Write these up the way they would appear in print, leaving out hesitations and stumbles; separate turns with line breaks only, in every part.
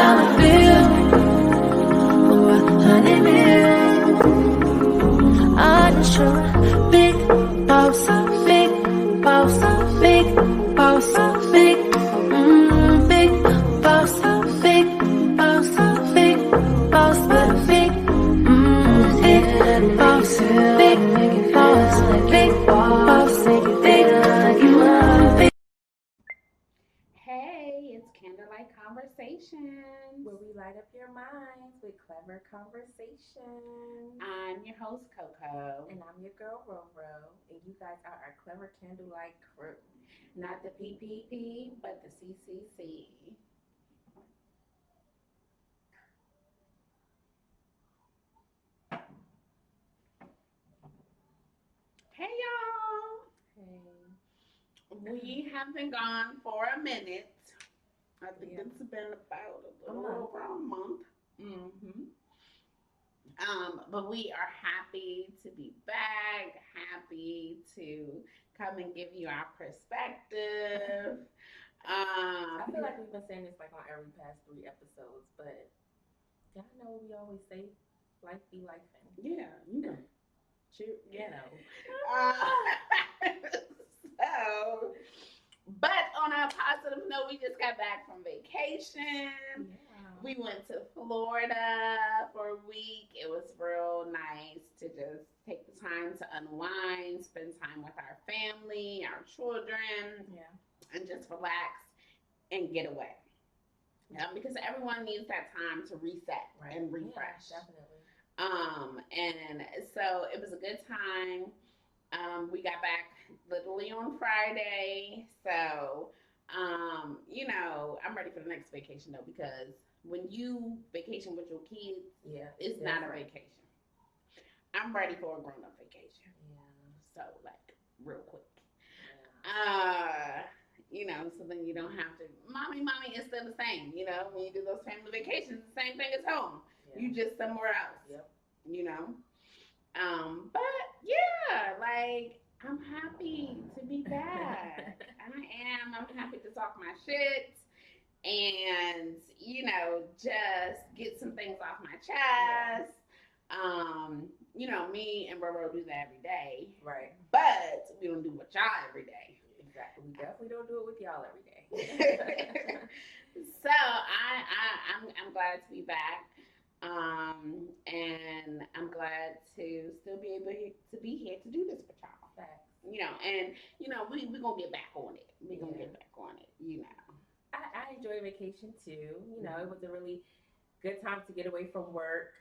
$1 bill or $100 million. Unsure, big boss, big boss, big boss, big, big boss, big boss, big boss, but big, big boss, big boss, big boss, big, you are big.
Hey, it's Candlelight Conversations,
where we light up your minds with clever conversations.
I'm your host, Coco.
And I'm your girl, Roro. And you guys are our clever Candlelight Crew.
Not the PPP, but the CCC. Hey, y'all.
Hey.
We have been gone for a minute. I think
Yeah.
it's been about a little
month.
over a month. But we are happy to be back, happy to come and give you our perspective.
I feel like we've been saying this like on every past 3 episodes, but y'all know what we always say, life be life.
Yeah, you know.
You know.
So, but on a positive note, we just got back from vacation.
Yeah.
We went to Florida for a week. It was real nice to just take the time to unwind, spend time with our family, our children, and just relax and get away. Because everyone needs that time to reset and refresh.
Yeah, definitely.
And so it was a good time. We got back literally on Friday. So, I'm ready for the next vacation though, because when you vacation with your kids, it's not a vacation. I'm ready for a grown up vacation.
Yeah.
So like real quick.
Yeah.
So then you don't have to mommy is still the same, when you do those family vacations, the same thing as home.
Yeah.
You just somewhere else.
Yep.
But yeah, like I'm happy to be back. I'm happy to talk my shit and, just get some things off my chest. Me and Roro do that every day.
Right.
But we don't do it with y'all every day.
Exactly. We definitely don't do it with y'all every day.
So I'm glad to be back. And I'm glad to still be able to be here to do this with y'all.
Facts.
We're gonna get back on it. We're gonna get back on it,
I enjoyed vacation too. It was a really good time to get away from work,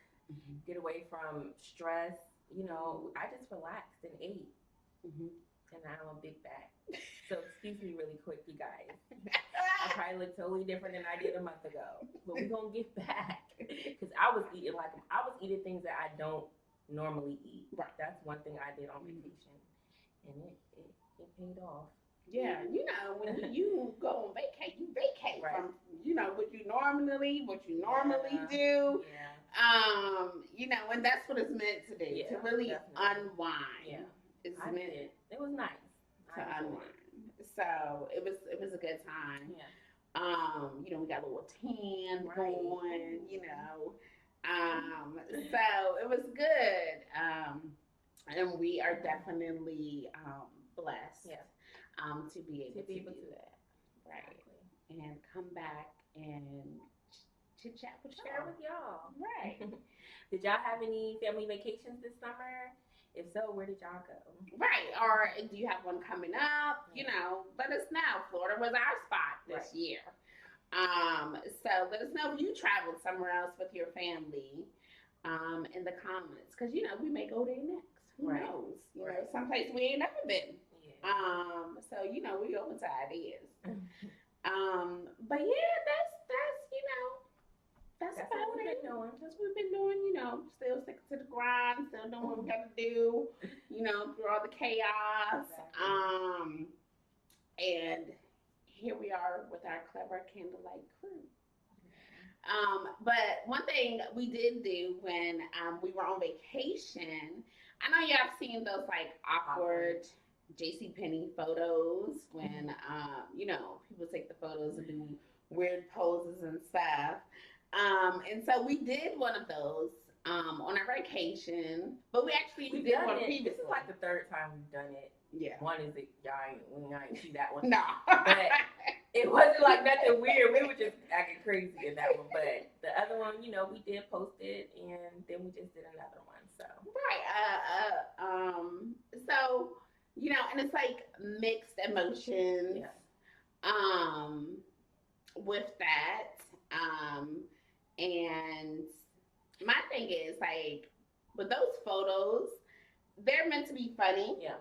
get away from stress. I just relaxed and ate. And now I'm a big back. So excuse me really quick, you guys. I probably look totally different than I did a month ago. But we're going to get back. Because I was eating things that I don't normally eat.
Right.
That's one thing I did on vacation. And it paid off.
Yeah, when you go on vacate, you vacate from, what you normally do.
Yeah.
And that's what it's meant to do, to really
definitely.
unwind.
Yeah.
It's
I
meant
did. It was nice.
to unwind. So it was a good time.
Yeah.
We got a little tan going, so it was good. And we are definitely blessed to be able to do that. Right.
Exactly.
And come back and chit chat with
Share with y'all.
Right.
Did y'all have any family vacations this summer? If so, where did y'all go?
Right. Or do you have one coming up? Let us know. Florida was our spot this year. So let us know if you traveled somewhere else with your family in the comments. Because, we may go there next. Who knows? Someplace we ain't never been.
Yeah.
So, we open to ideas. But yeah, that's
what
about
we've
it.
been doing.
That's what we've been doing, still sticking to the grind, still doing what we gotta do, through all the chaos.
Exactly.
And here we are with our clever Candlelight Crew. But one thing we did do when we were on vacation, I know y'all have seen those like awkward JCPenney photos when people take the photos and do weird poses and stuff. And so we did one of those on our vacation, but we actually
We've
did
done
one
it.
previously.
This is like the third time we've done it.
Yeah.
One is that y'all ain't see that one.
No.
But it wasn't like nothing weird. We were just acting crazy in that one. But the other one, you know, we did post it, and then we just did another one. So
Right. So, you know, and it's like mixed emotions.
yeah.
With that. And my thing is like with those photos, they're meant to be funny.
Yeah.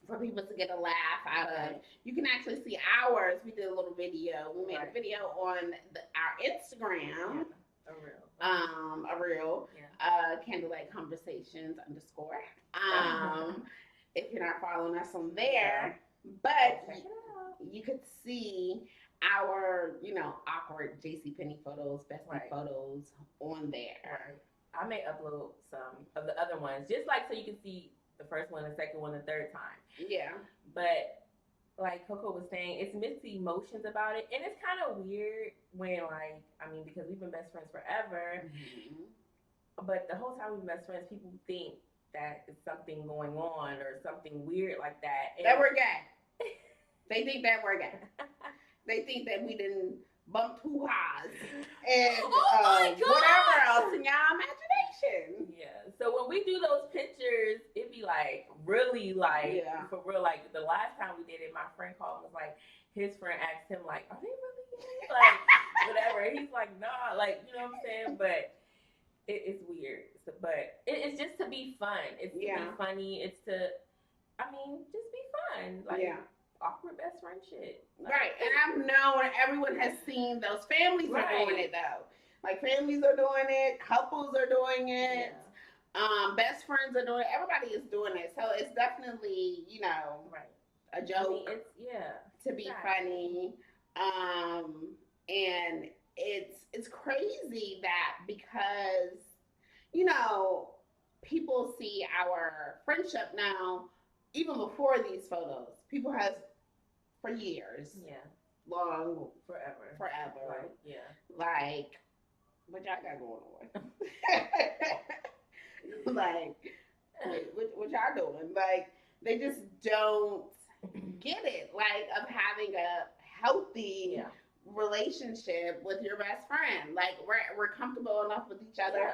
For people to get a laugh out of.
Right.
You can actually see ours. We did a little video. We made
Right.
a video on our Instagram.
Yeah. A reel.
Yeah. Candlelight Conversations _ if you're not following us on there. But
Check it out.
you could see our, you know, awkward JCPenney photos, Bestie
Right.
photos on there.
Right. I may upload some of the other ones, just like so you can see the first one, the second one, the third time.
Yeah.
But like Coco was saying, it's mixed emotions about it, and it's kind of weird when, like, I mean, because we've been best friends forever, but the whole time we've been best friends, people think that it's something going on or something weird like that.
That we're gay. They think that we're gay. They think that we didn't bump hoo-has and whatever else in your imagination.
Yeah. So when we do those pictures, it be like really like for real. Like the last time we did it, my friend called and was like, his friend asked him like, "Are they really gay?" Like whatever. He's like, "Nah." Like, you know what I'm saying? But it's weird. So, but it's just to be fun. It's to be funny. It's to, I mean, just be fun. Like awkward best friend shit. Like,
right. And I've known everyone has seen those families are doing it though. Like families are doing it, couples are doing it. Yeah. Best friends are doing it. Everybody is doing it. So it's definitely, you know, a joke.
I mean, it's
to be funny. And it's crazy that because, you know, people see our friendship now, even before these photos. People have for years.
Yeah.
Long.
Forever.
Right.
Yeah.
Like, what y'all got going on? Like, what y'all doing? Like, they just don't get it. Like, of having a healthy relationship with your best friend. Like, we're comfortable enough with each other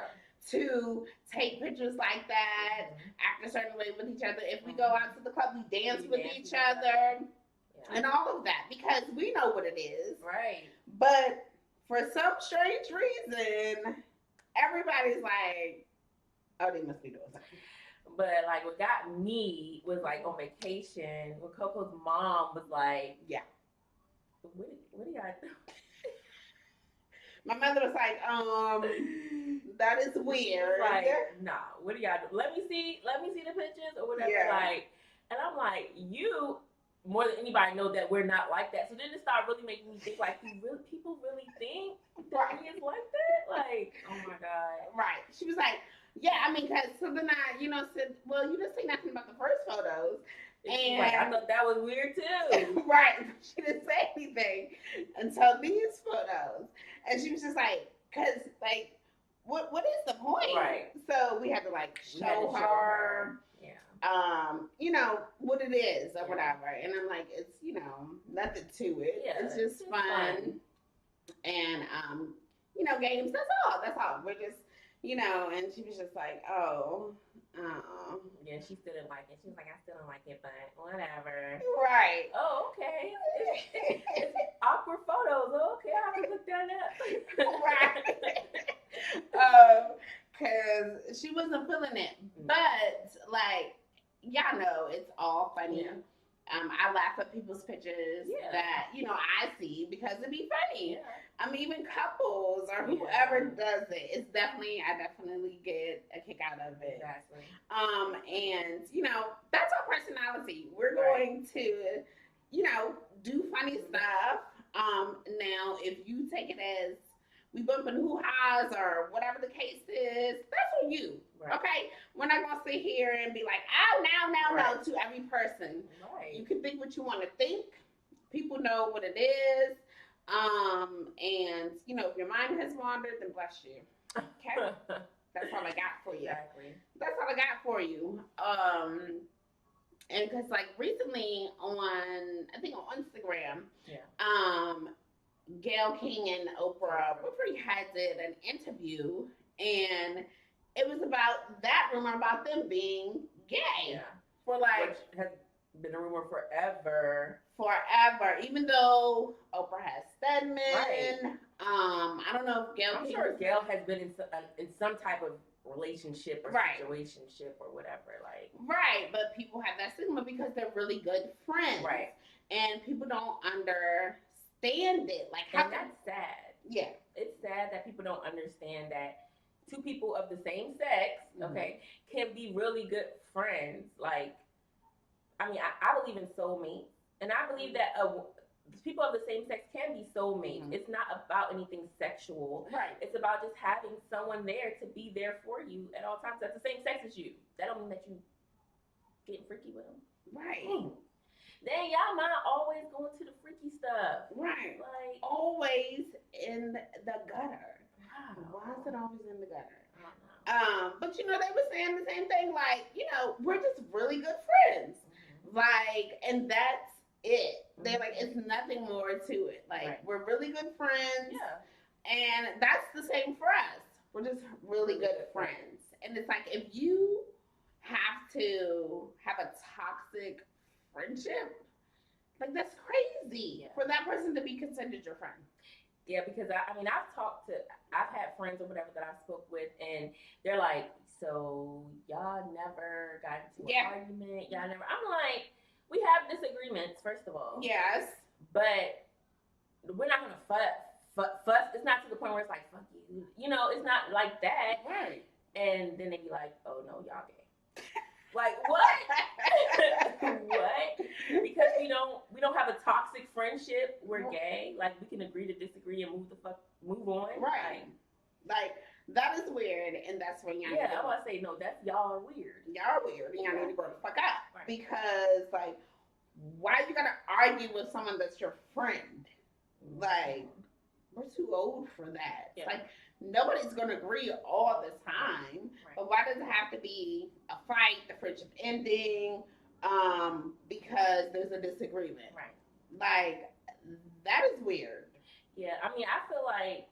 to take pictures like that, act a certain way with each other. If we go out to the club, we dance with each other. And all of that, because we know what it is.
Right.
But for some strange reason, everybody's like, oh, they must be doing something.
But like what got me was like on vacation when Coco's mom was like, what do y'all do?
My mother was like, that is weird.
Like, nah, what do y'all do? Let me see the pictures or whatever. Like, and I'm like, you more than anybody know that we're not like that. So then it started really making me think like, people really think that we is like that? Like, oh my God.
Right. She was like, yeah, I mean, because so then I, you know, said, well, you didn't say nothing about the first photos. And
like, I thought that was weird too.
Right. She didn't say anything until these photos. And she was just like, because, like, what is the point?
Right.
So we had to, like, show her. You know, what it is or whatever. And I'm like, it's, you know, nothing to it.
Yeah,
it's just fun. And, you know, games. That's all. We're just, you know, and she was just like, oh.
Yeah, she still didn't like it. She was like, I still don't like it, but whatever.
Right.
Oh, okay. It's awkward photos. Oh, okay, I'll have to look that
up. Because she wasn't feeling it. But, like, y'all know it's all funny.
Yeah.
I laugh at people's pictures that, you know, I see because it'd be funny.
Yeah.
I mean, even couples or whoever does it, I definitely get a kick out of it.
Exactly.
And, you know, that's our personality. We're going to, you know, do funny stuff. Now, if you take it as we bumping hoo-has or whatever the case is, that's on you. Right. Okay? We're not going to sit here and be like, oh, no, to every person.
Right.
You can think what you want to think. People know what it is. And And, you know, if your mind has wandered, then bless you. Okay? That's all I got for you.
Exactly.
That's all I got for you. And because like recently on, I think on Instagram, Gail King and Oprah Winfrey did an interview, and it was about that rumor about them being gay for like,
which has been a rumor forever.
Even though Oprah has Stedman.
Right.
I don't know if Gail.
I'm sure Gail has been in some type of relationship or situationship or whatever, like.
Right, but people have that stigma because they're really good friends.
Right.
And people don't understand it. Like, how
and that's sad.
Yeah.
It's sad that people don't understand that two people of the same sex, can be really good friends. Like, I mean, I believe in soulmates, and I believe that people of the same sex can be soulmates. It's not about anything sexual.
Right.
It's about just having someone there to be there for you at all times that's the same sex as you. That don't mean that you getting freaky with them.
Right.
Then y'all not always going to the freaky stuff.
Right.
Like,
always in the gutter.
Wow.
Why is it always in the gutter? But you know, they were saying the same thing, like, you know, we're just really good friends. Like, and that's it. They're like, it's nothing more to it. Like, we're really good friends.
Yeah.
And that's the same for us. We're just really good friends. And it's like, if you have to have a toxic friendship, like, that's crazy for that person to be considered your friend.
Yeah, because I mean, I've had friends or whatever that I spoke with, and they're like, so y'all never got into an argument? Y'all never? I'm like, we have disagreements, first of all.
Yes.
But we're not going to fuss. It's not to the point where it's like, fuck you. You know, it's not like that.
Right.
And then they be like, oh, no, y'all gay. Like, what? What? Because we don't have a toxic friendship. We're gay. Like, we can agree to disagree and move on.
Right. Like, that is weird, and that's when y'all.
Yeah, I want to say no. That's y'all are weird.
Y'all are weird, and y'all need to grow the fuck up. Right. Because like, why you gotta argue with someone that's your friend? Like, we're too old for that. Yeah. Like, nobody's gonna agree all the time. Right. But why does it have to be a fight, the friendship ending, because there's a disagreement?
Right.
Like, that is weird.
Yeah, I mean, I feel like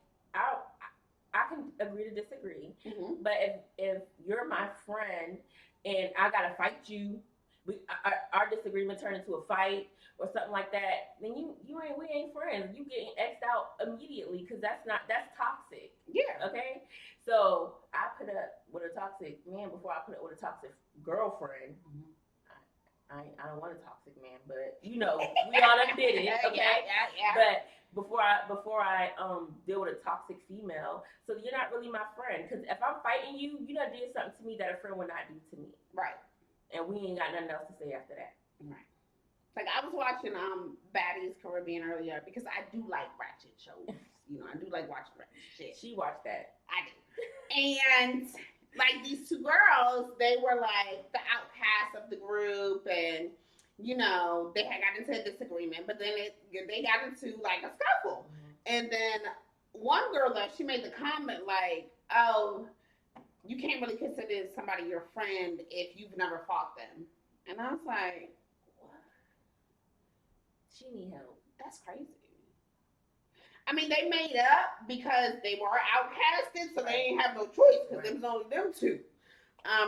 I can agree to disagree, but if you're my friend and I gotta fight you, our disagreement turned into a fight or something like that, then we ain't friends. You getting X'd out immediately because that's toxic.
Yeah.
Okay. So I put up with a toxic man before I put up with a toxic girlfriend. I don't want a toxic man, but you know, we all done did it. Okay.
Yeah.
But before I deal with a toxic female, so you're not really my friend. Because if I'm fighting you, you done did something to me that a friend would not do to me.
Right.
And we ain't got nothing else to say after that.
Right. Like, I was watching Baddies Caribbean earlier because I do like ratchet shows. You know, I do like watching ratchet shit.
She watched that.
I do. And like, these two girls, they were like the outcasts of the group, and you know, they had got into a disagreement, but then they got into like a scuffle. And then one girl left, she made the comment like, oh, you can't really consider somebody your friend if you've never fought them. And I was like, what?
She need help.
That's crazy. I mean, they made up because they were outcasted, so they didn't have no choice because there was only them two,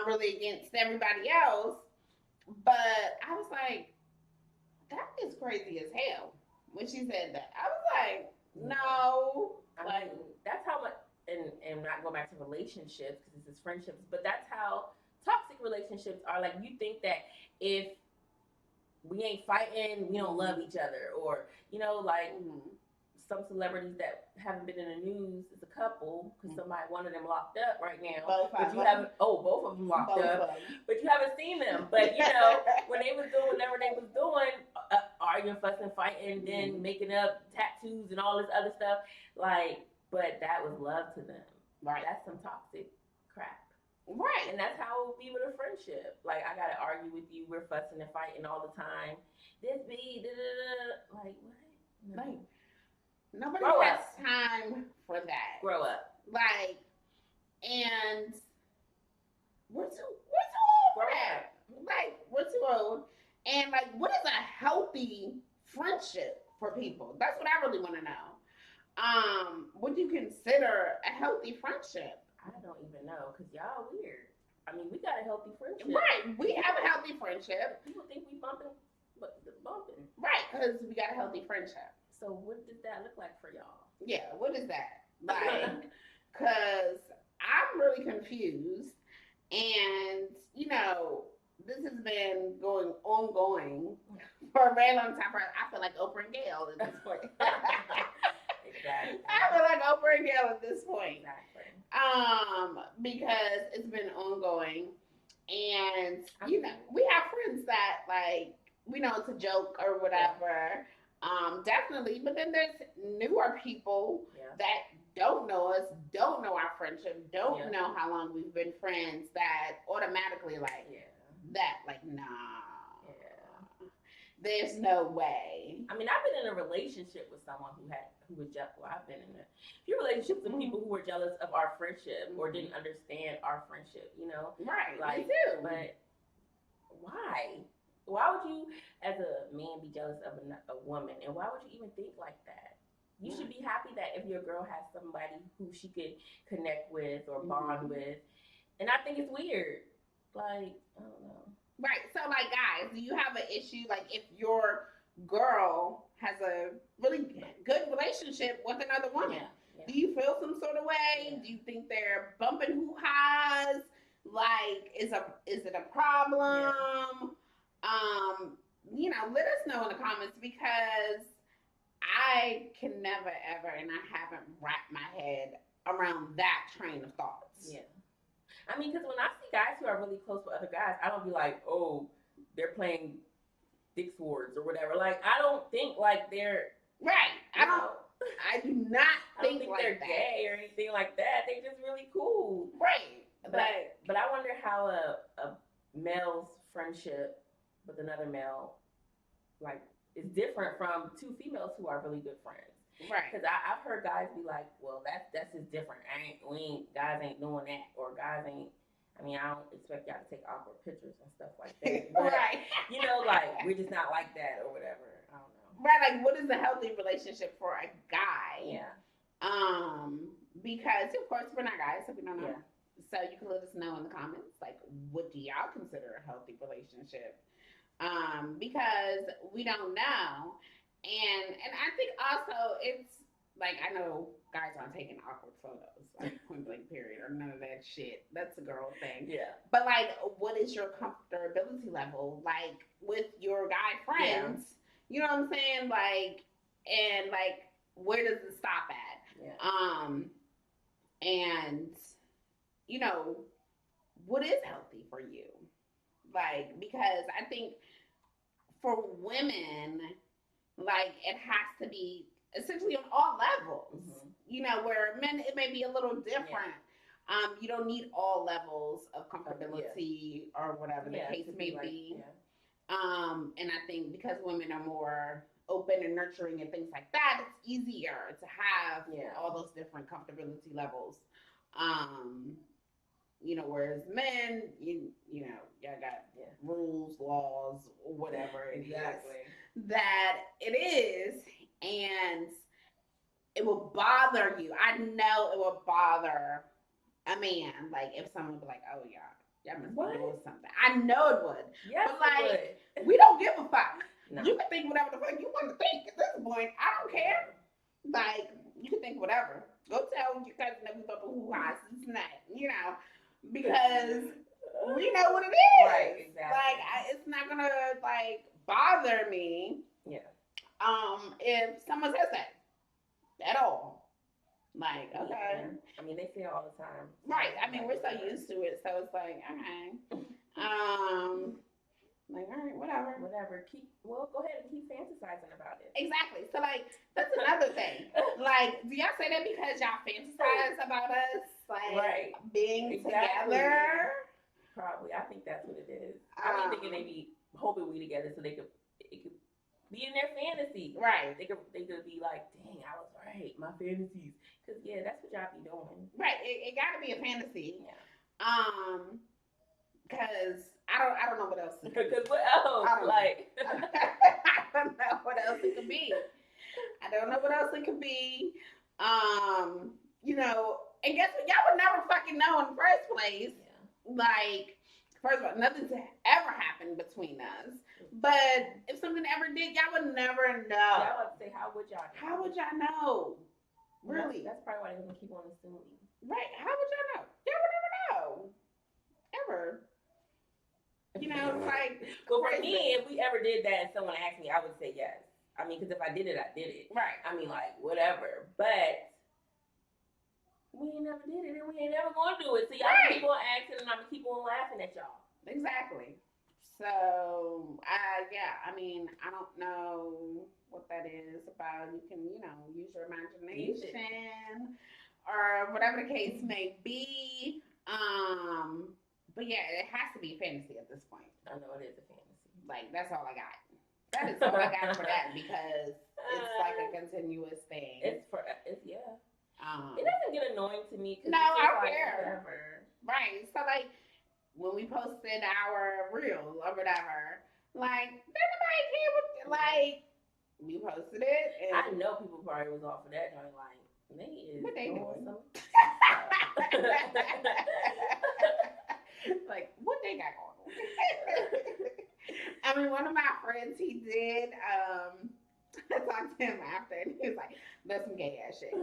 really against everybody else. But I was like, that is crazy as hell when she said that. I was like, no.
I mean, that's how much, and not going back to relationships because this is friendships, but that's how toxic relationships are. Like, you think that if we ain't fighting, we don't love each other, or, you know, like, some celebrities that haven't been in the news is a couple because one of them locked up right now. Both of them locked up. But you haven't seen them. But you know, when they was doing whatever they was doing, arguing, fussing, fighting, then making up tattoos and all this other stuff, like, but that was love to them. Right. That's some toxic crap. Right. And that's how it would be with a friendship. Like, I gotta argue with you, we're fussing and fighting all the time. Like, what? No.
Like, nobody has time
Grow up.
Like, and we're too old for that. Like, we're too old. And like, what is a healthy friendship for people? That's what I really want to know. Would you consider a healthy friendship?
I don't even know, because y'all weird. I mean, we got a healthy friendship.
Right, we have a healthy friendship.
People think we bumping, but the bumping.
Right, because we got a healthy friendship.
So what does that look like for y'all?
Yeah, what is that? Like, because I'm really confused. And, you know, this has been ongoing for a very long time. I feel like Oprah and Gail at this point.
Exactly.
I feel like Oprah and Gail at this point.
Exactly.
Because it's been ongoing, and you know, we have friends that like we know it's a joke or whatever. Definitely, but then there's newer people that don't know us, don't know our friendship, don't know how long we've been friends, that automatically like that, like, nah. There's no way.
I mean, I've been in a relationship with someone who was jealous. Well, I've been in a few relationships with people who were jealous of our friendship or didn't understand our friendship, you know?
Right,
like,
me too.
But why? Why would you, as a man, be jealous of a woman? And why would you even think like that? You should be happy that if your girl has somebody who she could connect with or bond with. And I think it's weird. Like, I don't know.
Right. So, like, guys, do you have an issue? Like, if your girl has a really good relationship with another woman, do you feel some sort of way? Do you think they're bumping hoo-has? Like, is it a problem? You know, let us know in the comments, because I can never ever, and I haven't wrapped my head around that train of thoughts.
Yeah. I mean, because when I see guys who are really close with other guys, I don't be like, oh, they're playing dick swords or whatever. Like, I don't think like they're
right. I do not think like
they're
that.
Gay or anything like that. They're just really cool.
Right.
But I wonder how a male's friendship with another male, like, is different from two females who are really good friends.
Right.
Because I've heard guys be like, well, that's just different. Guys ain't doing that. Or guys ain't, I mean, I don't expect y'all to take awkward pictures and stuff like that. But,
right.
You know, like, we're just not like that or whatever. I don't know.
Right, like, what is a healthy relationship for a guy?
Yeah.
Because, of course, we're not guys, so we don't know.
Yeah.
So you can let us know in the comments, like, what do y'all consider a healthy relationship? Because we don't know. And I think also it's like, I know guys aren't taking awkward photos, like point blank period, or none of that shit. That's a girl thing.
Yeah.
But like, what is your comfortability level like with your guy friends? Yeah. You know what I'm saying? Like, and like, where does it stop at?
Yeah.
And you know, what is healthy for you? Like, because I think for women, like, it has to be essentially on all levels. Mm-hmm. You know, where men, it may be a little different. Yeah. You don't need all levels of comfortability or whatever the case may be. Yeah. And I think because women are more open and nurturing and things like that, it's easier to have all those different comfortability levels. You know, whereas men, you know, y'all got rules, laws, whatever it is that it is, and it will bother you. I know it will bother a man, like, if someone would be like, oh, y'all must be doing something. I know it would. Yes, but, like, we don't give a fuck. No. You can think whatever the fuck you want to think at this point. I don't care. Like, you can think whatever. Go tell your cousin that we bumping hoo-has and that, you know, because we know what it is. Right, exactly. Like, it's not gonna, like, bother me. Yeah. If someone says that at all. Like, okay.
I mean, they say it all the time.
Right. I mean, we're so used to it, so it's like, okay. Like, all right, whatever.
Go ahead and keep fantasizing about it.
Exactly. So, like, that's another thing. Like, do y'all say that because y'all fantasize about us, like, being together?
Probably. I think that's what it is. I mean, thinking they be hoping we together so it could be in their fantasy.
Right.
They could be like, dang, I was right. My fantasies Cause yeah, that's what y'all be doing.
Right. It got to be a fantasy.
Yeah.
Because I don't know what else.
Because what else?
I don't
Like,
I don't know what else it could be. I don't know what else it could be. You know, and guess what? Y'all would never fucking know in the first place.
yeah.
Like, first of all, nothing's ever happened between us. But if something ever did, y'all would never know.
Y'all would say, how would y'all know?
How would y'all know? Really?
That's probably why they're gonna keep on assuming.
Right. How would y'all know? Y'all would never know. Ever. You know, it's like.
But for me, if we ever did that and someone asked me, I would say yes. I mean, because if I did it, I did it.
Right.
I mean, like, whatever. But we ain't never did it, and we ain't never gonna do it. So y'all keep on asking, and I'm gonna keep on laughing at y'all.
Exactly. So, I mean, I don't know what that is about. You can, you know, use your imagination or whatever the case may be. But yeah, it has to be fantasy at this point.
I know it is a fantasy.
Like, that's all I got. That is all I got for that because it's like a continuous thing.
It's yeah. It doesn't get annoying to me.
No, I don't
like,
care.
Whatever.
Right. So like when we posted our reel or whatever, like nobody care what like we posted it. And
I know people probably was off of that. Like, they is
what they doing? Like what they got going on? I mean, one of my friends, he did. I talked to him after, and he was like, "That's some gay ass shit."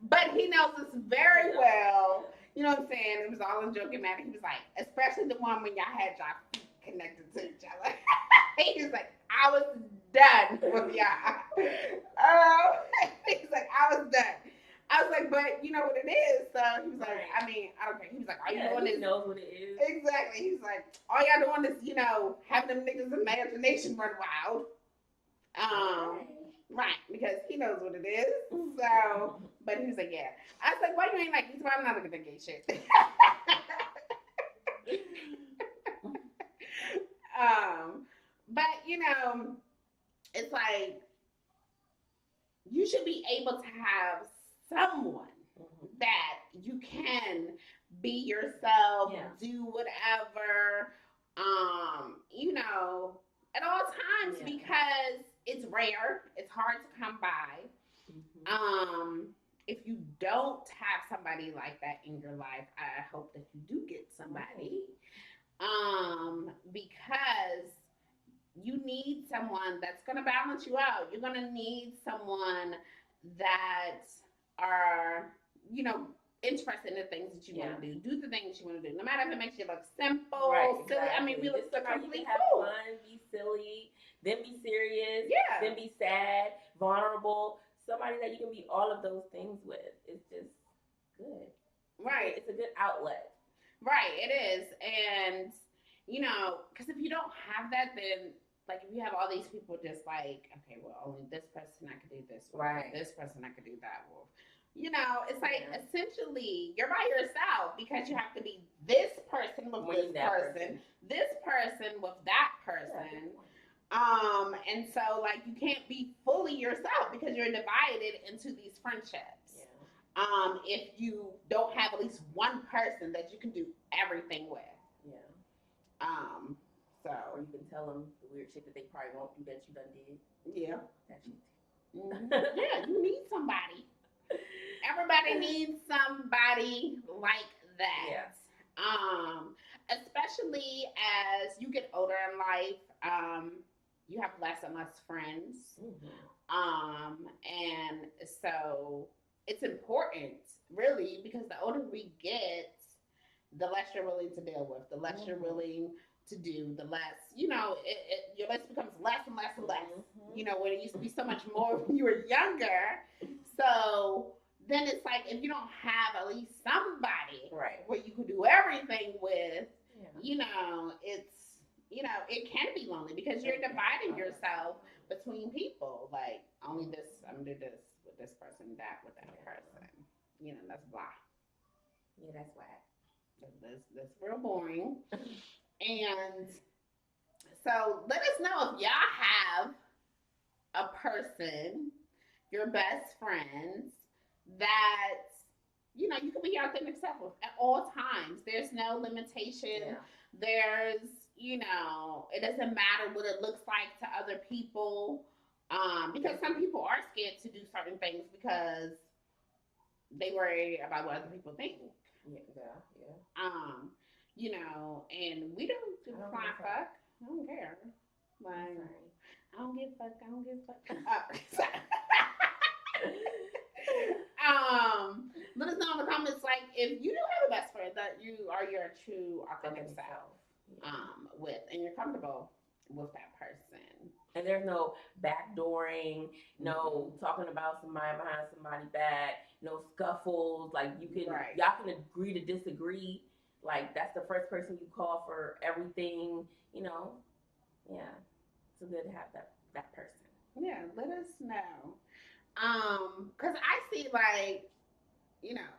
But he knows us very well. You know what I'm saying? It was all in joking matter. He was like, especially the one when y'all had y'all feet connected to each other. He was like, I was done with y'all. He's like, I was done. I was like, but you know what it is. So he was like, I mean, I don't care. He was like, all you doing
he
is
knows what it is.
Exactly. He's like, all y'all doing is, you know, having them niggas' imagination run wild. Right, because he knows what it is. So, but he was like, yeah. I was like, why you ain't like? He's like, I'm not looking at gay shit. But you know, it's like you should be able to have someone that you can be yourself, do whatever, you know, at all times because it's rare. It's hard to come by. If you don't have somebody like that in your life, I hope that you do get somebody. Because you need someone that's going to balance you out. You're going to need someone that are, you know, interested in the things that you want to do the things you want to do. No matter if it makes you look simple, silly. I mean, we look so complete
have fun, be silly, then be serious, then be sad, vulnerable. Somebody that you can be all of those things with. It's just good.
Right.
It's a good outlet.
Right, it is. And, you know, because if you don't have that, then, like, if you have all these people just like, okay, well, only this person I could do this with, this person I could do that with. You know, it's like, essentially, you're by yourself because you have to be this person with this person, this person with that person. And so, like, you can't be fully yourself because you're divided into these friendships. If you don't have at least one person that you can do everything with. So.
Or you can tell them the weird shit that they probably won't do that you done did.
Yeah.
That shit.
Yeah, you need somebody. Everybody needs somebody like that. Especially as you get older in life, you have less and less friends. And so it's important, really, because the older we get, the less you're willing to deal with, the less you're willing to do, the less, you know, your list becomes less and less and less. You know, when it used to be so much more when you were younger. So then it's like, if you don't have at least somebody where you could do everything with, you know, it's, you know, it can be lonely because you're dividing yourself between people. Like, only this, I'm going to do this with this person, that with that person. You know, that's blah.
Yeah, that's whack.
That's real boring. And so let us know if y'all have a person, your best friends, that, you know, you can be your authentic self at all times. There's no limitation.
Yeah.
There's, you know, it doesn't matter what it looks like to other people. Because some people are scared to do certain things because they worry about what other people think.
Yeah.
You know, and we don't do
I don't
fly
give a
fuck. I don't care. Like,
Sorry.
I don't give a fuck. I don't give a fuck. Let us know in the comments, like, if you do have a best friend that you are your true authentic self, with, and you're comfortable with that person.
And there's no backdooring, no talking about somebody behind somebody's back, no scuffles. Like y'all can agree to disagree. Like that's the first person you call for everything. You know, yeah, it's good to have that person.
Yeah, let us know. Cause I see like, you know,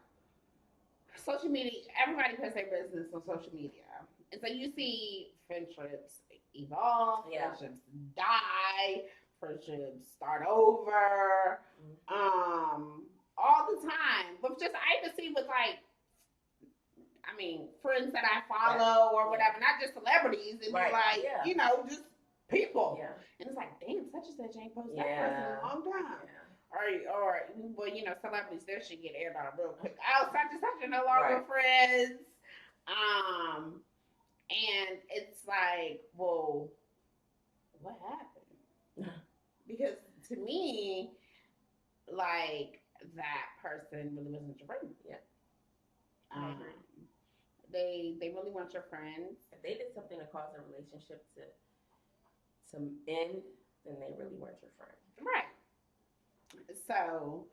social media. Everybody puts their business on social media, and so you see friendships evolve, friendships die, friendships start over, all the time. But just I even see with like, I mean, friends that I follow or whatever, not just celebrities. It'd be like, you know, just people.
Yeah.
And it's like, damn, such and such ain't posted that person in a long time.
Yeah.
Or well, you know, celebrities, their shit get aired out real quick. Oh, such and such are no longer friends. And it's like, well, what happened? Because to me, like, that person really wasn't your friend.
Yeah.
They really weren't your friends.
If they did something to cause a relationship to end, then they really weren't your friend.
Right. So,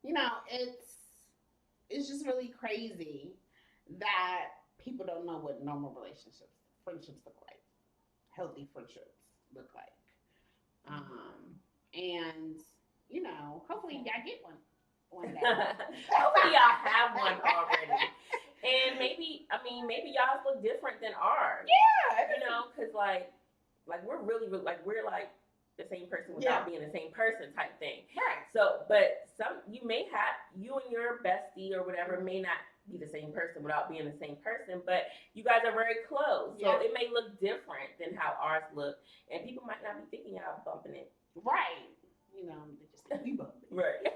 you know, it's just really crazy that people don't know what normal friendships look like, healthy friendships look like. And, you know, hopefully y'all get one day.
Hopefully y'all have one already. And maybe y'all look different than ours.
Yeah.
You know, because like we're really we're like the same person without being the same person type thing.
Right.
So, but you and your bestie or whatever may not be the same person without being the same person, but you guys are very close. So it may look different than how ours look. And people might not be thinking y'all bumping it.
Right. You know, they just think we bumping.
Right.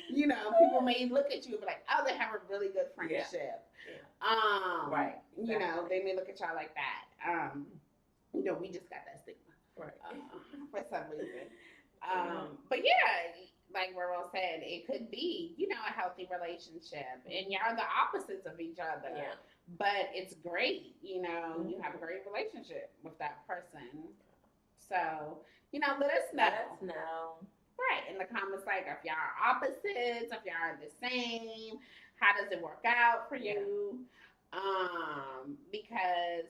You know, people may look at you and be like, oh, they have a really good friendship.
Yeah. Right. Exactly.
You know, they may look at y'all like that. You know, we just got that stigma.
Right.
For some reason. But yeah, like Roro said, it could be, you know, a healthy relationship. And y'all are the opposites of each other. Yeah. But it's great, you know, you have a great relationship with that person. So, you know, let us know.
Let us know.
Right, in the comments, like, if y'all are opposites, if y'all are the same, how does it work out for you? Because,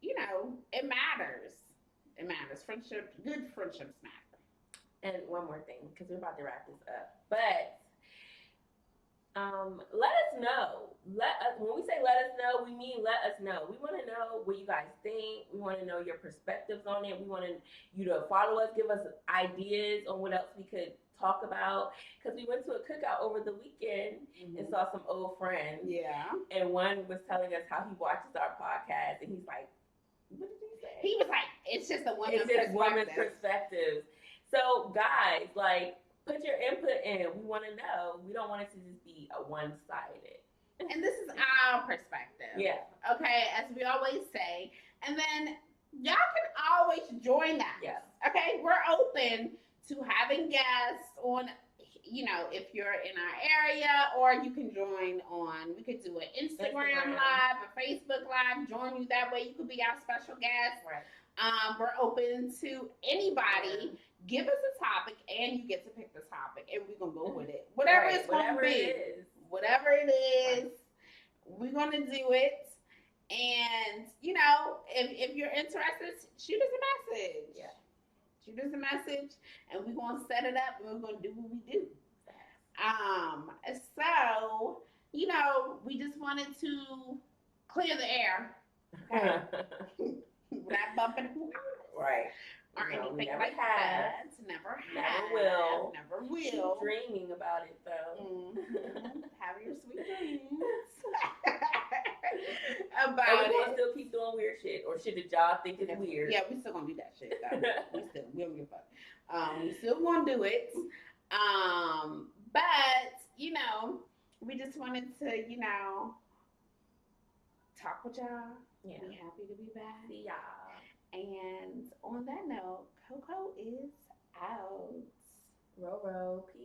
you know, it matters. It matters. Good friendships matter.
And one more thing, because we're about to wrap this up. But let us know. When we say let us know, we mean let us know. We want to know what you guys think. We want to know your perspectives on it. We want you to follow us, give us ideas on what else we could talk about. Because we went to a cookout over the weekend and saw some old friends.
Yeah.
And one was telling us how he watches our podcast, and he's like, what did he say?
He was like, it's just a woman's
perspectives. So guys, like, put your input in. We want to know. We don't want it to just be a one-sided.
And this is our perspective.
Yeah.
Okay, as we always say. And then y'all can always join us.
Yes.
Okay, we're open to having guests on, you know, if you're in our area, or you can join on, we could do an Instagram Live, a Facebook Live, join you that way. You could be our special guest.
Right.
We're open to anybody. Yeah. Give us a topic, and you get to pick the topic, and we're going to go with it. Whatever it's going to be. Whatever it is, we're going to do it. And, you know, if you're interested, shoot us a message.
Yeah.
Shoot us a message, and we're going to set it up, and we're going to do what we do. So, you know, we just wanted to clear the air. Okay? We're not bumping.
Right.
or
No, we
anything
never
like
have.
that. Never
Never
have.
will.
Never
Keep
will.
dreaming about it though.
Have your sweet dreams.
And
About
we're gonna
it.
still keep doing weird shit or shit that y'all think is weird.
Yeah, we still gonna do that shit. We don't give a fuck. We still gonna do it. But you know, we just wanted to, you know, talk with y'all.
Yeah.
We happy to be back.
See y'all.
And on that note, Coco is out.
Roro, peace.